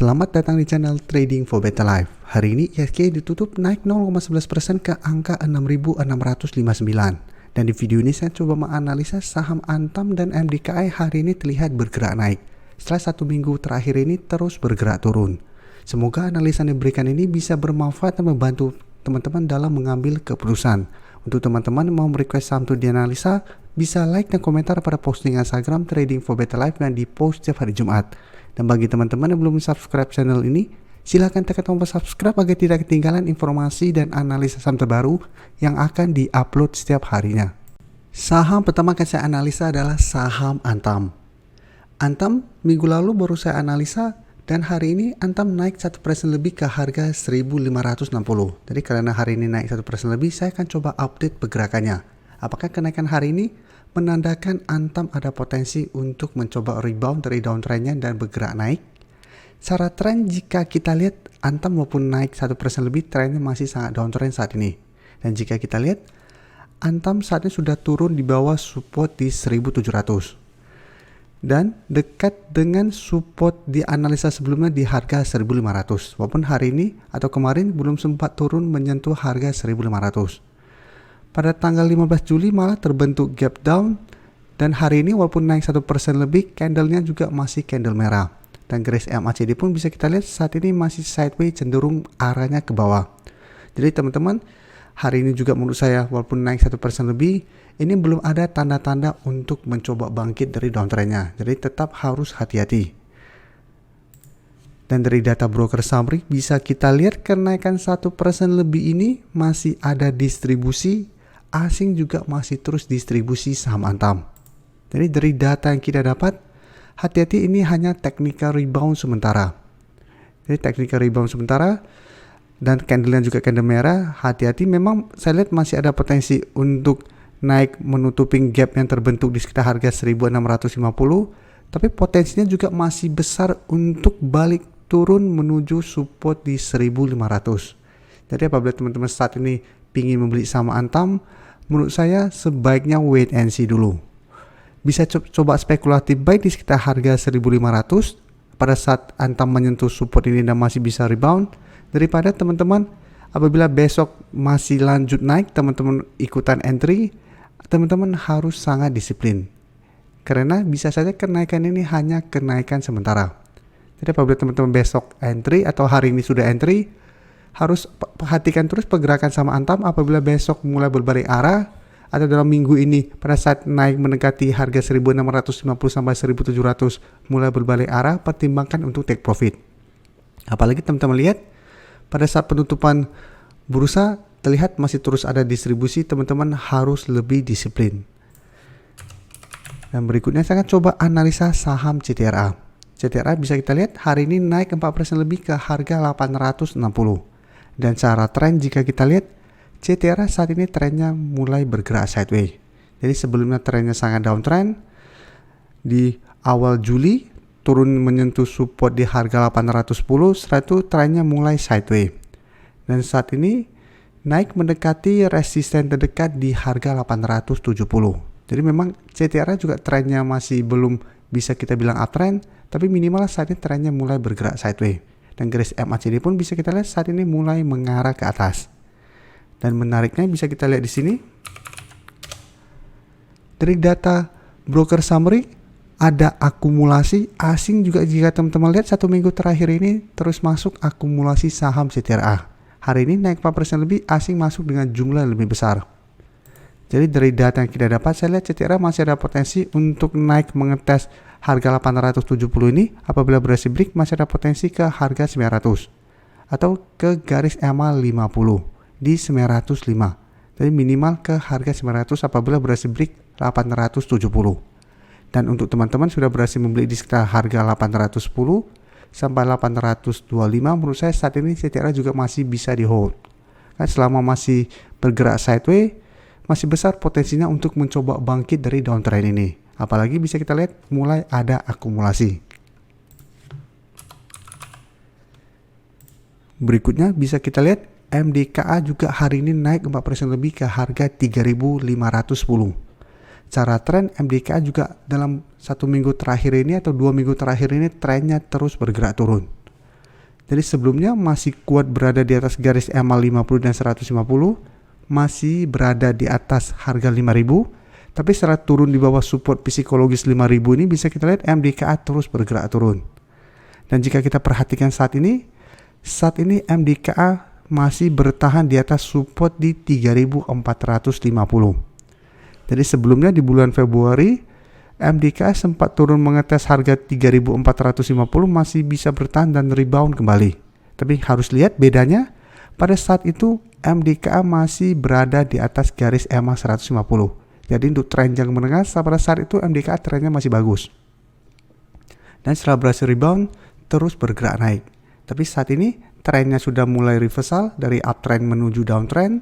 Selamat datang di channel Trading for Better Life. Hari ini IHSG ditutup naik 0,11% ke angka 6.659. Dan di video ini saya coba menganalisa saham Antam dan MDKI hari ini terlihat bergerak naik. Setelah satu minggu terakhir ini terus bergerak turun. Semoga analisa yang diberikan ini bisa bermanfaat dan membantu teman-teman dalam mengambil keputusan. Untuk teman-teman yang mau request saham untuk dianalisa, bisa like dan komentar pada postingan Instagram Trading for Better Life yang di-post setiap hari Jumat. Dan bagi teman-teman yang belum subscribe channel ini, silahkan tekan tombol subscribe agar tidak ketinggalan informasi dan analisa saham terbaru yang akan di-upload setiap harinya. Saham pertama yang saya analisa adalah saham Antam. Antam minggu lalu baru saya analisa dan hari ini Antam naik 1% lebih ke harga 1.560. Jadi karena hari ini naik 1% lebih, saya akan coba update pergerakannya. Apakah kenaikan hari ini menandakan Antam ada potensi untuk mencoba rebound dari downtrendnya dan bergerak naik? Secara tren jika kita lihat Antam walaupun naik 1% lebih, trennya masih sangat downtrend saat ini. Dan jika kita lihat Antam saat ini sudah turun di bawah support di 1.700 dan dekat dengan support di analisa sebelumnya di harga 1.500. Walaupun hari ini atau kemarin belum sempat turun menyentuh harga 1.500. Pada tanggal 15 Juli malah terbentuk gap down dan hari ini walaupun naik 1% lebih, candlenya juga masih candle merah. Dan garis MACD pun bisa kita lihat saat ini masih sideways, cenderung arahnya ke bawah. Jadi teman-teman, hari ini juga menurut saya walaupun naik 1% lebih, ini belum ada tanda-tanda untuk mencoba bangkit dari downtrendnya. Jadi tetap harus hati-hati. Dan dari data broker summary bisa kita lihat kenaikan 1% lebih ini masih ada distribusi, asing juga masih terus distribusi saham Antam. Jadi dari data yang kita dapat, hati-hati ini hanya technical rebound sementara. Jadi technical rebound sementara dan candlenya juga candle merah, hati-hati memang saya lihat masih ada potensi untuk naik menutupi gap yang terbentuk di sekitar harga 1.650, tapi potensinya juga masih besar untuk balik turun menuju support di 1.500. Jadi apabila teman-teman saat ini ingin membeli saham Antam, menurut saya sebaiknya wait and see dulu. Bisa coba spekulatif buy di sekitar harga 1.500 pada saat Antam menyentuh support ini dan masih bisa rebound, daripada teman-teman apabila besok masih lanjut naik, teman-teman ikutan entry, teman-teman harus sangat disiplin. Karena bisa saja kenaikan ini hanya kenaikan sementara. Jadi apabila teman-teman besok entry atau hari ini sudah entry, harus perhatikan terus pergerakan sama Antam. Apabila besok mulai berbalik arah atau dalam minggu ini pada saat naik mendekati harga 1.650 sampai 1.700 mulai berbalik arah, pertimbangkan untuk take profit. Apalagi teman-teman lihat pada saat penutupan bursa terlihat masih terus ada distribusi, teman-teman harus lebih disiplin. Dan berikutnya saya akan coba analisa saham CTRA. CTRA bisa kita lihat hari ini naik 4% lebih ke harga 860. Dan secara tren jika kita lihat CTRA saat ini trennya mulai bergerak sideways. Jadi sebelumnya trennya sangat downtrend. Di awal Juli turun menyentuh support di harga 810, setelah itu trennya mulai sideways. Dan saat ini naik mendekati resisten terdekat di harga 870. Jadi memang CTRA juga trennya masih belum bisa kita bilang uptrend, tapi minimal saat ini trennya mulai bergerak sideways. Dan garis MACD pun bisa kita lihat saat ini mulai mengarah ke atas. Dan menariknya bisa kita lihat di sini. Dari data broker summary ada akumulasi asing juga, jika teman-teman lihat satu minggu terakhir ini terus masuk akumulasi saham CTRA. Hari ini naik 4% lebih, asing masuk dengan jumlah lebih besar. Jadi dari data yang kita dapat, saya lihat CTRA masih ada potensi untuk naik mengetes harga 870 ini. Apabila berhasil break, masih ada potensi ke harga 900 atau ke garis EMA 50 di 905. Jadi minimal ke harga 900 apabila berhasil break 870. Dan untuk teman-teman sudah berhasil membeli di sekitar harga 810 sampai 825, menurut saya saat ini CTRA juga masih bisa di hold. Kan selama masih bergerak sideways, masih besar potensinya untuk mencoba bangkit dari downtrend ini. Apalagi bisa kita lihat mulai ada akumulasi. Berikutnya bisa kita lihat MDKA juga hari ini naik 4% lebih ke harga 3.510. Secara tren MDKA juga dalam satu minggu terakhir ini atau 2 minggu terakhir ini trennya terus bergerak turun. Jadi sebelumnya masih kuat berada di atas garis EMA 50 dan 150, masih berada di atas harga 5.000, tapi setelah turun di bawah support psikologis 5.000 ini bisa kita lihat MDKA terus bergerak turun. Dan jika kita perhatikan saat ini MDKA masih bertahan di atas support di 3.450. Jadi sebelumnya di bulan Februari MDKA sempat turun mengetes harga 3.450, masih bisa bertahan dan rebound kembali. Tapi harus lihat bedanya, pada saat itu MDKA masih berada di atas garis EMA 150. Jadi untuk tren jangka menengah pada saat itu MDKA trennya masih bagus. Dan setelah berhasil rebound terus bergerak naik. Tapi saat ini trennya sudah mulai reversal dari uptrend menuju downtrend,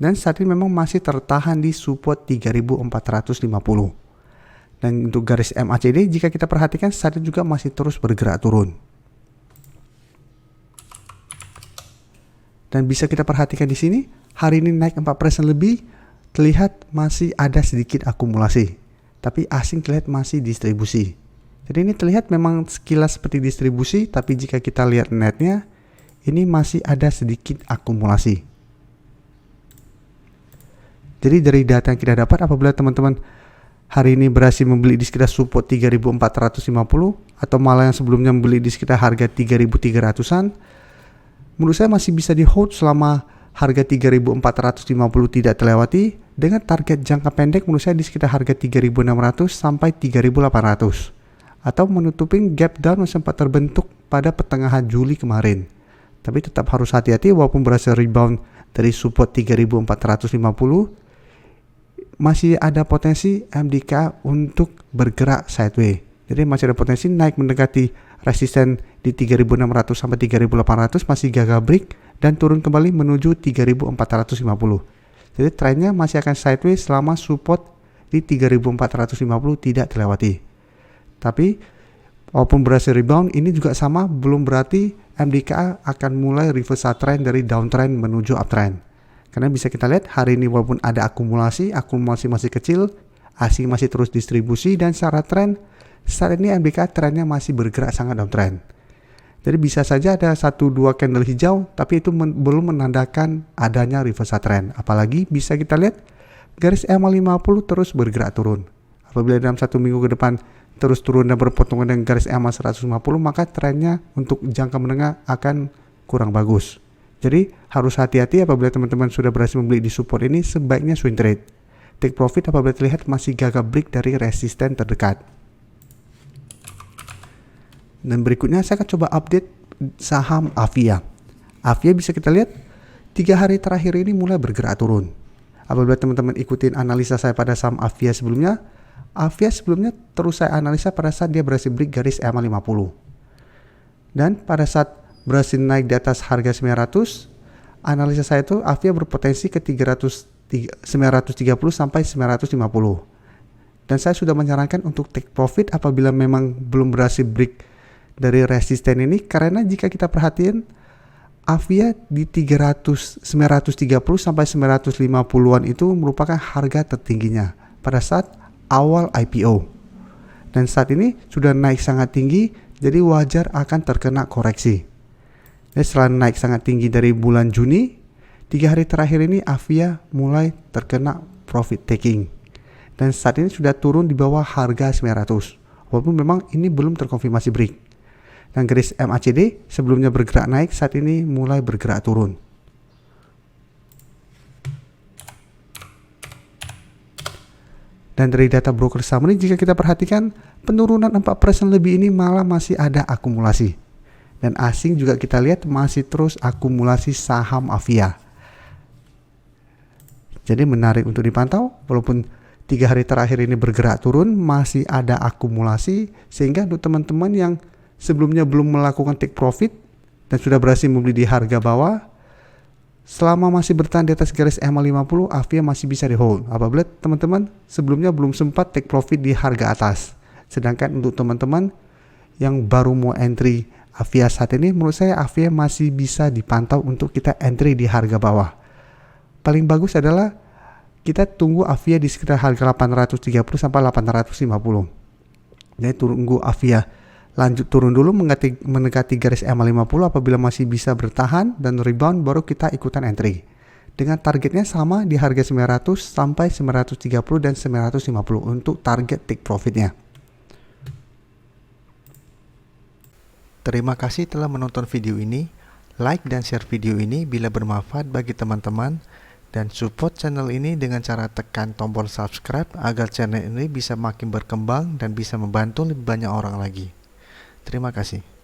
dan saat ini memang masih tertahan di support 3.450. Dan untuk garis MACD jika kita perhatikan saat ini juga masih terus bergerak turun. Dan bisa kita perhatikan di sini hari ini naik 4% lebih, terlihat masih ada sedikit akumulasi, tapi asing terlihat masih distribusi. Jadi ini terlihat memang sekilas seperti distribusi, tapi jika kita lihat netnya ini masih ada sedikit akumulasi. Jadi dari data yang kita dapat, apabila teman-teman hari ini berhasil membeli di sekitar support 3.450 atau malah yang sebelumnya membeli di sekitar harga 3.300-an, menurut saya masih bisa di hold selama harga 3.450 tidak terlewati, dengan target jangka pendek menurut saya di sekitar harga 3.600 sampai 3.800, atau menutupin gap down yang sempat terbentuk pada pertengahan Juli kemarin. Tapi tetap harus hati-hati, walaupun berhasil rebound dari support 3.450, masih ada potensi MDK untuk bergerak sideways. Jadi masih ada potensi naik mendekati resisten di 3.600 sampai 3.800, masih gagal break dan turun kembali menuju 3.450. Jadi trennya masih akan sideways selama support di 3.450 tidak terlewati. Tapi walaupun berhasil rebound, ini juga sama, belum berarti MDKA akan mulai reversal trend dari downtrend menuju uptrend. Karena bisa kita lihat hari ini walaupun ada akumulasi masih kecil, asing masih terus distribusi, dan secara tren saat ini MDKA trennya masih bergerak sangat downtrend. Jadi bisa saja ada 1-2 candle hijau, tapi itu belum menandakan adanya reversal trend. Apalagi bisa kita lihat garis EMA 50 terus bergerak turun. Apabila dalam 1 minggu ke depan terus turun dan berpotongan dengan garis EMA 150, maka trennya untuk jangka menengah akan kurang bagus. Jadi harus hati-hati apabila teman-teman sudah berhasil membeli di support ini, sebaiknya swing trade. Take profit apabila terlihat masih gagal break dari resisten terdekat. Dan berikutnya saya akan coba update saham Avia. Avia bisa kita lihat 3 hari terakhir ini mulai bergerak turun. Apabila teman-teman ikutin analisa saya pada saham Avia sebelumnya terus saya analisa pada saat dia berhasil break garis EMA 50. Dan pada saat berhasil naik di atas harga 900, analisa saya itu Avia berpotensi ke 930 sampai 950. Dan saya sudah menyarankan untuk take profit apabila memang belum berhasil break dari resisten ini, karena jika kita perhatiin Avia di 930 sampai 950-an itu merupakan harga tertingginya pada saat awal IPO. Dan saat ini sudah naik sangat tinggi, jadi wajar akan terkena koreksi. Dan setelah naik sangat tinggi dari bulan Juni, 3 hari terakhir ini Avia mulai terkena profit taking. Dan saat ini sudah turun di bawah harga 900. Walaupun memang ini belum terkonfirmasi break. Dan garis MACD sebelumnya bergerak naik, saat ini mulai bergerak turun. Dan dari data broker summary jika kita perhatikan, penurunan 4% lebih ini malah masih ada akumulasi. Dan asing juga kita lihat masih terus akumulasi saham Avia. Jadi menarik untuk dipantau, walaupun 3 hari terakhir ini bergerak turun, masih ada akumulasi, sehingga untuk teman-teman yang sebelumnya belum melakukan take profit dan sudah berhasil membeli di harga bawah, selama masih bertahan di atas garis EMA 50, Avia masih bisa di hold. Apabila teman-teman sebelumnya belum sempat take profit di harga atas. Sedangkan untuk teman-teman yang baru mau entry Avia saat ini, menurut saya Avia masih bisa dipantau untuk kita entry di harga bawah. Paling bagus adalah kita tunggu Avia di sekitar harga 830 sampai 850. Jadi tunggu Avia lanjut turun dulu mendekati garis EMA 50. Apabila masih bisa bertahan dan rebound, baru kita ikutan entry. Dengan targetnya sama di harga 900 sampai 930 dan 950 untuk target take profitnya. Terima kasih telah menonton video ini. Like dan share video ini bila bermanfaat bagi teman-teman, dan support channel ini dengan cara tekan tombol subscribe agar channel ini bisa makin berkembang dan bisa membantu lebih banyak orang lagi. Terima kasih.